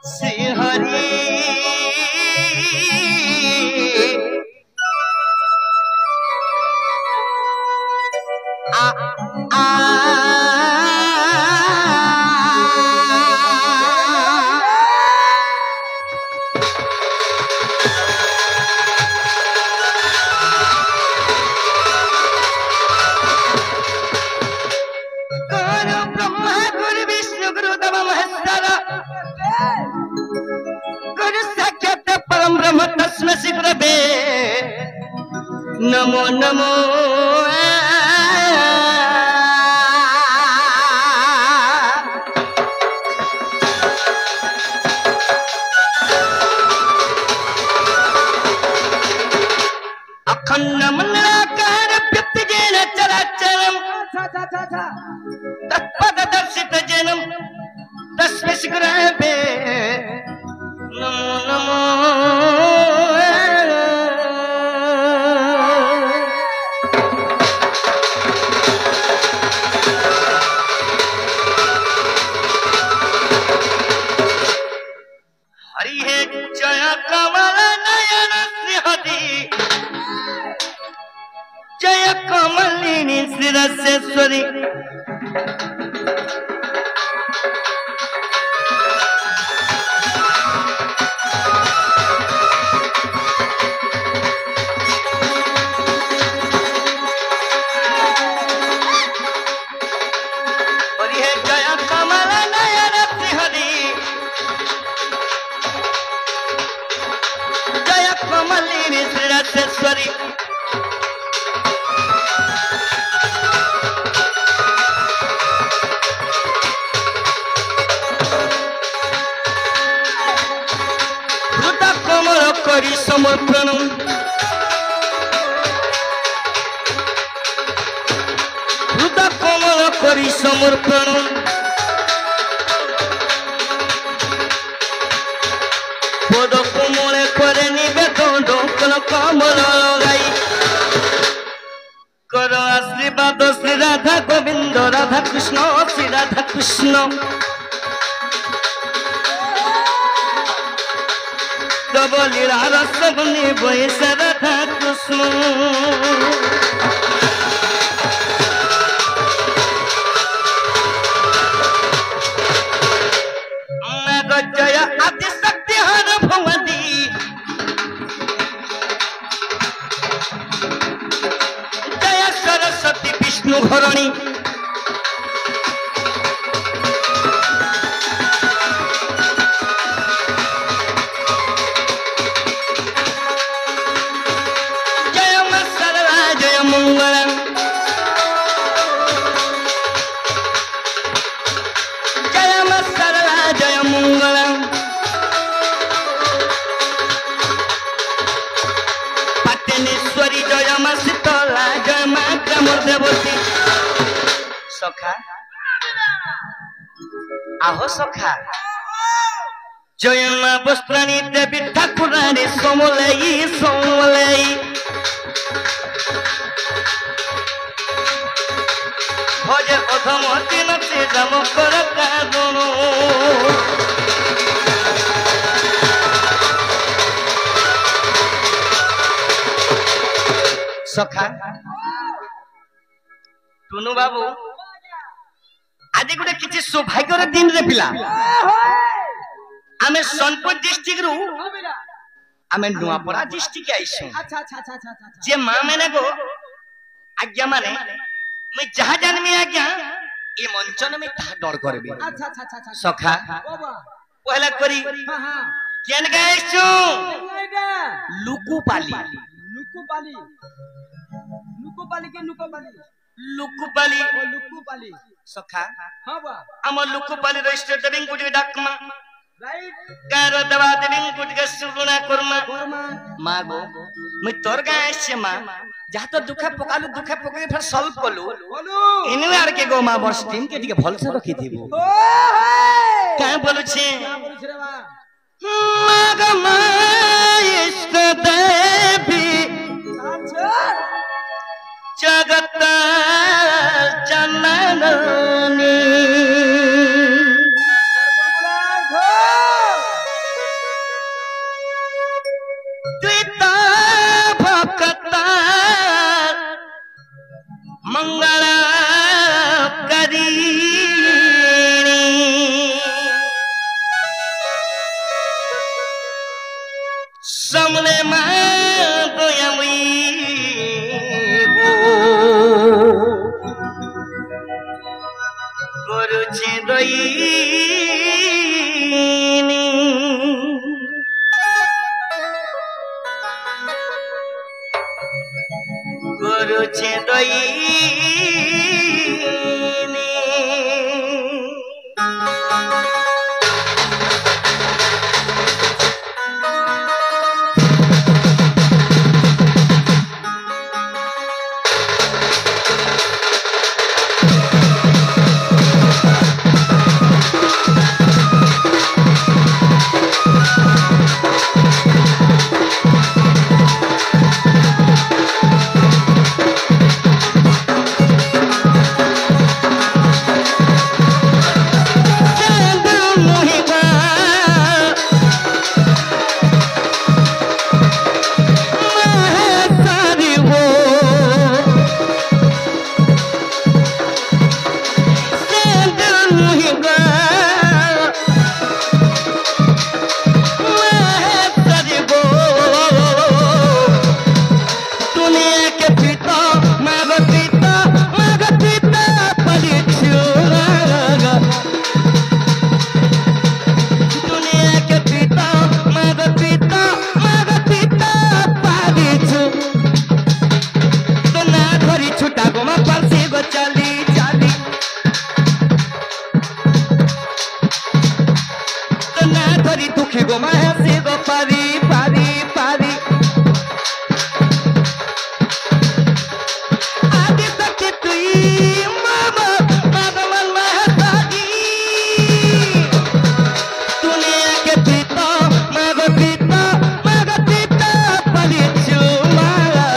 श्री हरि नमो नमो अखंड मंडलाकार व्यक्तिजेन चराचरम तत्पदर्शित जनम तस्मै शिखरावे नमो नमो जय कमलिनी श्रीरसेश्वरी और ये जय कमल नयन श्रीहरि जय कमलिनी श्रीरसेश्वरी करी समर्पण हृदय कमल करी समर्पण पद कोमले करे निवेदन कल कमल लगाई कर आशीर्वाद श्री राधा गोविंद राधा कृष्ण श्री राधा कृष्ण तब लीला रस बने वैस राधा कृष्ण जय आदिशक्ति हर भगवती जय सरस्वती विष्णु घरणी सखा आहो सखा जय मां वस्त्राणी देवी ठाकुरानी समलई समलई भजे अधमती नचे जाम कर कादन सखा टुनु बाबू आज गोटे किसी सौभाग्यर दिन रे पिला आमे सोनपुर डिस्ट्रिक्ट रु आमे नुआपड़ा डिस्ट्रिक्ट आइसु जे मां मैंने गो आज्ञा माने मैं जहां जानमी आज्ञा ए मंचन में ता डर करबी सखा पहला करी केन गाइसु लुकुपाली लुकुपाली लुकुपाली के लुकुपाली लुकुपाली ओ लुकुपाली सखा हां बा हमर लुकुपाली रजिस्टर देबिंग गुडी डाकमा राइट कार दवा देबिंग गुडी के सुरुना करमा मागो मैं तोर गाय से मां जहा तो दुखे पकालु दुखे पके फिर सॉल्व कलु इने आर के गो मां बस टीम के दिके भल से रखी थीबो का बोलु छे रे बा माग माइष्ट देवी जगत जननी सुखी गो महसी गो पारी पारी पारी आदि शक्ति तुई मामा माधवन महतारी दुनिया के पिता मग पिता परिचु मारा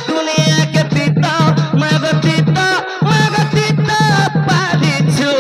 दुनिया के पिता मग पिता परिचु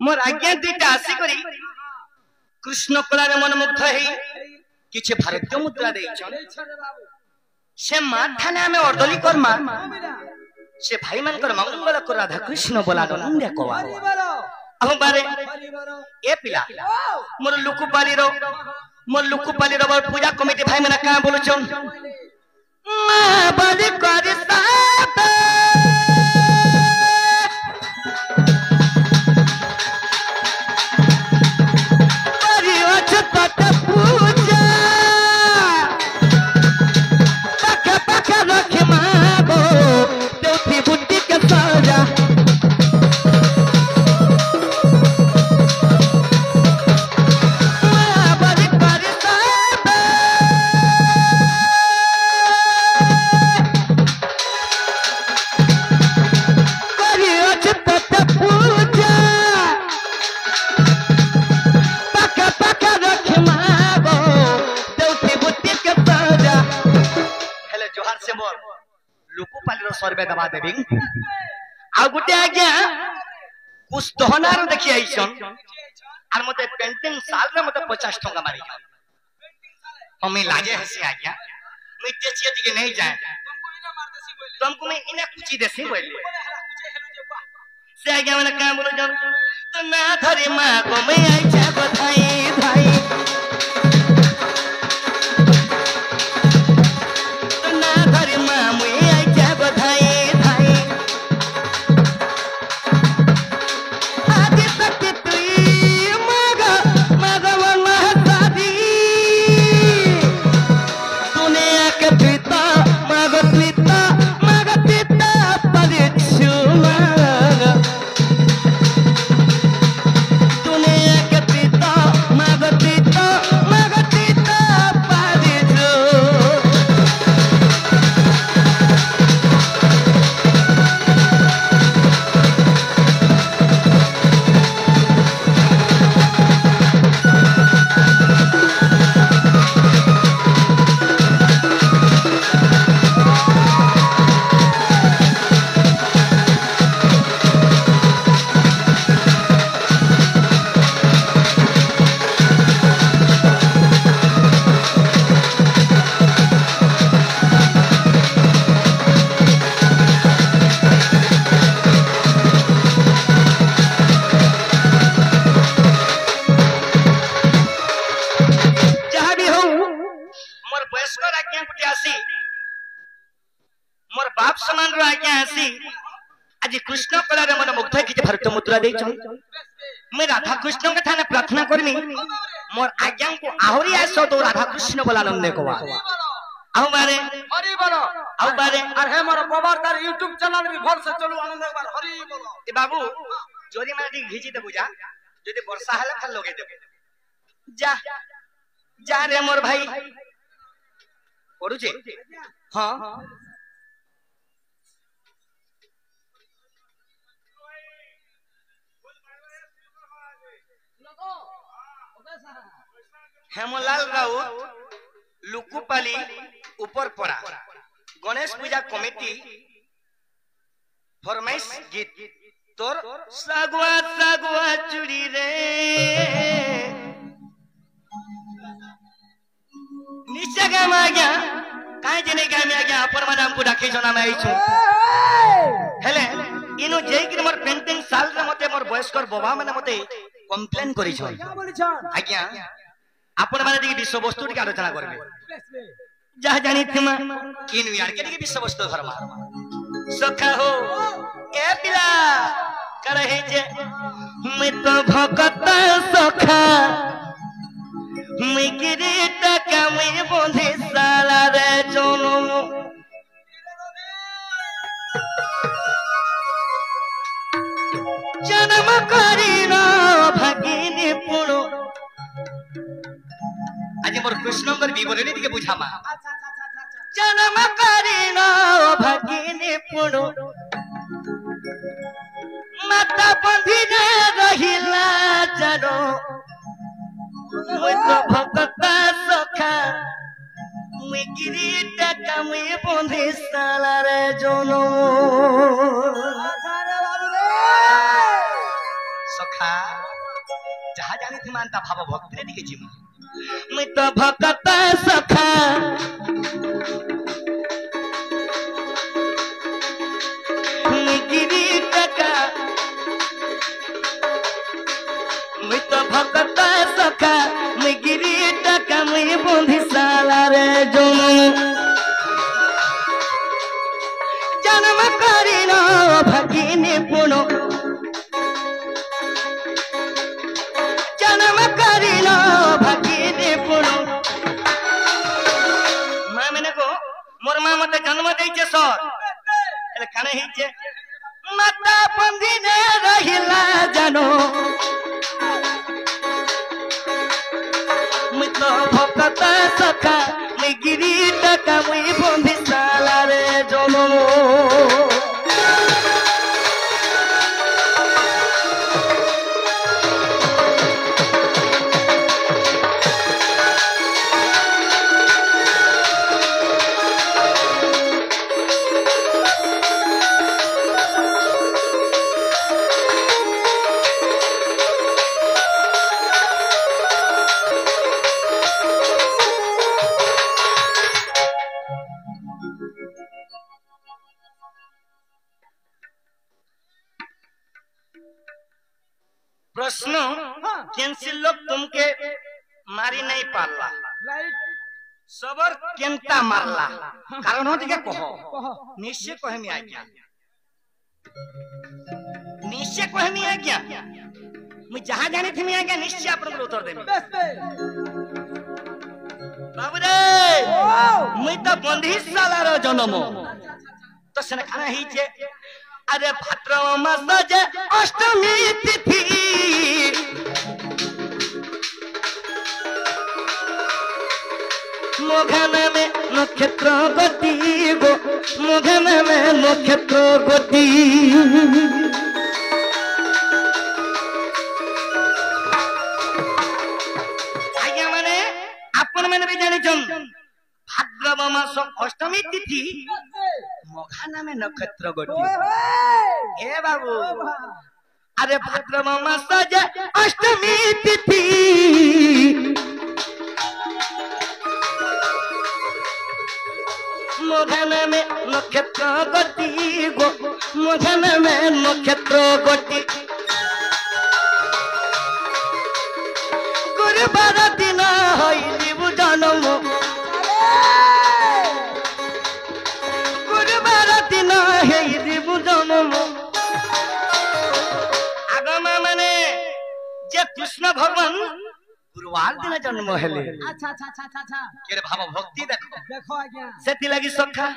मोर आज्ञा दुईटा आसी करी कृष्ण कलारे मन मुग्ध है किछि भारतीय मुद्रा दे से माठाने हमें अर्दली कर्मा से भाई मानकर मंगल को राधा कृष्ण बोला नंदे को अब बारे ए पिला मोर लुकुपाली रो पूजा कमिटी भाई माने का बोलु छन मां बलि करि साथ सर्वे दबा देबी आ गुटे आज्ञा कुछ दहनार देखि आइछन आर मते पेंटिंग साल रे मते 50 टका मारी हमें लाजे हसी आज्ञा मैं तेचिए दिके नहीं जाए तुमको मैं इने कुची देसी बोले से आज्ञा मैंने का बोलो जन तो ना धरे मां को मैं आई जा बधाई भाई तो ना धरे मां मैं आज कृष्ण कलारे मन मुग्ध कि भारतीय मुद्रा दे मैं राधा कृष्ण के थाने प्रार्थना करमी मोर आज्ञा को आहुरी आसो तो राधा कृष्ण बोला नंदे को आउ बारे हरि बोलो आउ बारे अरे मोर बाबार तार YouTube चैनल भी भल से चलू आनंद एक बार हरि बोलो ए बाबू जोरी माटी घिची दे बुझा যদি বর্ষা হলে খালি লগে দেবে যা যা রে মোর ভাই পড়ুছে হ্যাঁ हेमलाल राउत लुकुपाली ऊपर पड़ा गणेश पूजा कमिटी फरमाइश गीत तोर सागुआ सागुआ चूड़ी रे निश्चय गाम आ गया काहे जने गाम आ गया अपन मैडम को डाके जना में आइछु हेले इनो जेई कि मोर पेंटिंग साल रे मते मोर वयस्कर बाबा माने मते कंप्लेन करि छ क्या बोलि छ आज्ञा अपन माने देखि विश्व वस्तु के आलोचना करबे जा जानी थिमा किन यार के विश्व वस्तु धर्म सखा हो ए पिला करहे जे मैं तो भगत सखा मैं किरीट का मैं बोंधे साला रे जोनो जन्म करिना भगिनी पुणो आज मोर कृष्णंकर विवरणी दिके बुझामा जन्म करिना भगिनी पुणो माता बंधी न रहिला जनो मैं तो भगत सखा मैं किरीट का मैं बोंधे साला रे जोनो सखा जहा जानी थी मानता भाव भक्त रे दिखे जीव मैं तो भगत सखा मैं किरीट का मैं तो भगत सखा मैं किरीट का मैं बोंधी साला रे जोनो जन्म करिनो भगिनी पुणो जन्म करिनो भगिनी पुणो मां मैंने को मोर मां मते जन्म देइछे सर एले काने हिचे माता बंधी ने रहिला जानो मैं तो भगत सखा मैं किरीट का मैं बोंधी साला रे जोनो प्रश्न कैंसिल लोग तुमके मारी नहीं पारला सबर केंता मारला कारण हो दिके कहो निश्चय कहमी आज्ञा निश्चय कहमी आज्ञा मैं जहां जानी थी मैं आज्ञा निश्चय आपन को उत्तर देबी बाबू रे मैं तो बंधी साला रो जन्म तो सने खाना ही जे अरे भाद्रव मास जे अष्टमी तिथि मोघन में नक्षत्र गति गो मोघन में नक्षत्र गति आज्ञा माने अपन मैंने भी जानी चन भाद्रव मास अष्टमी तिथि मोघन में नक्षत्र गति ए बाबू अरे भाद्रव मास जे अष्टमी तिथि मोघन में नक्षत्र गति गो मोघन में नक्षत्र गति गुरुवार दिन होइली जन्म गुरुवार दिन होइली जन्म आगमा माने जे कृष्ण भगवान गुरुवार दिन जन्म हेले अच्छा अच्छा अच्छा अच्छा अच्छा केरे भाव भक्ति देखो देखो आज्ञा सेति लागि सखा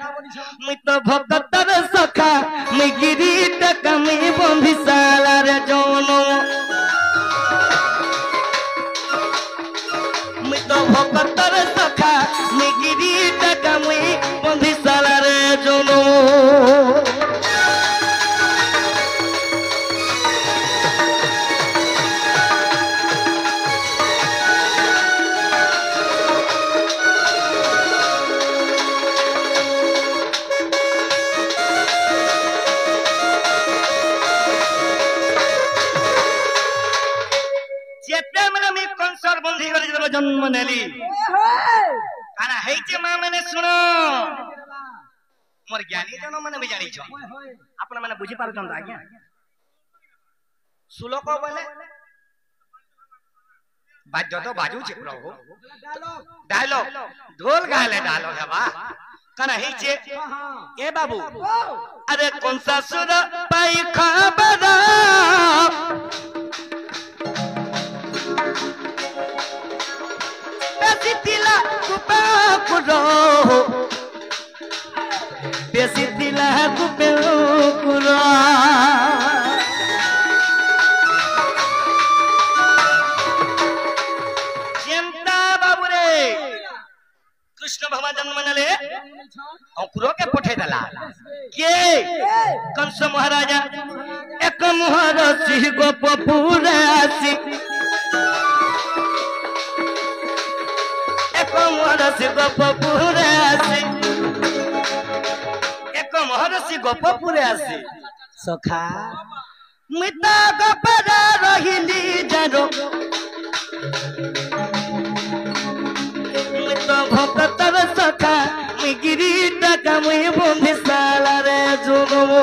मैं तो भगत रे सखा मैं किरीट का मैं बंधी साला रे जोनो बंधी कर जन्म नेली काना हेचे मां माने सुनो मोर ज्ञानी जन माने भी जानी छ आपण माने बुझी पारु छन आज्ञा सुलोक बोले बाजो तो बाजू छे प्रभु डायलॉग ढोल गाले डायलॉग है बा काना हेचे ए बाबू अरे कौन सा सुर पाई खबर बेसितिला कुपा कुरो बेसितिला कुपे कुरो चिंता बाबू रे कृष्ण भगवान जन्म नेले अंकुरो के पठे दला के कंस महाराजा एक महर्षि गोप पुरासी एक महर्षि गोप पुरासी एक महर्षि गोप पुरासी सखा मिता गोपरा रहिली जरो मिता भक्तर सखा मी गिरीटा कामी बंधी साला रे जुगमो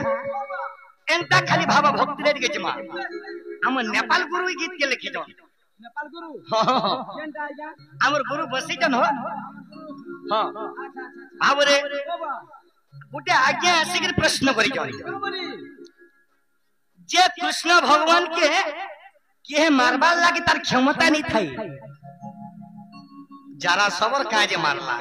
एंता खाली भाव भक्ति रे के जमा हम नेपाल गुरु गीत के लिखि जन नेपाल गुरु केनटा आज्ञा हमर गुरु बसी जन हो हां भाव रे गुटे आज्ञा आसी प्रश्न करी जन जे कृष्ण भगवान के मारबा लागी तार क्षमता नहीं थाई जरा सबर काजे मारला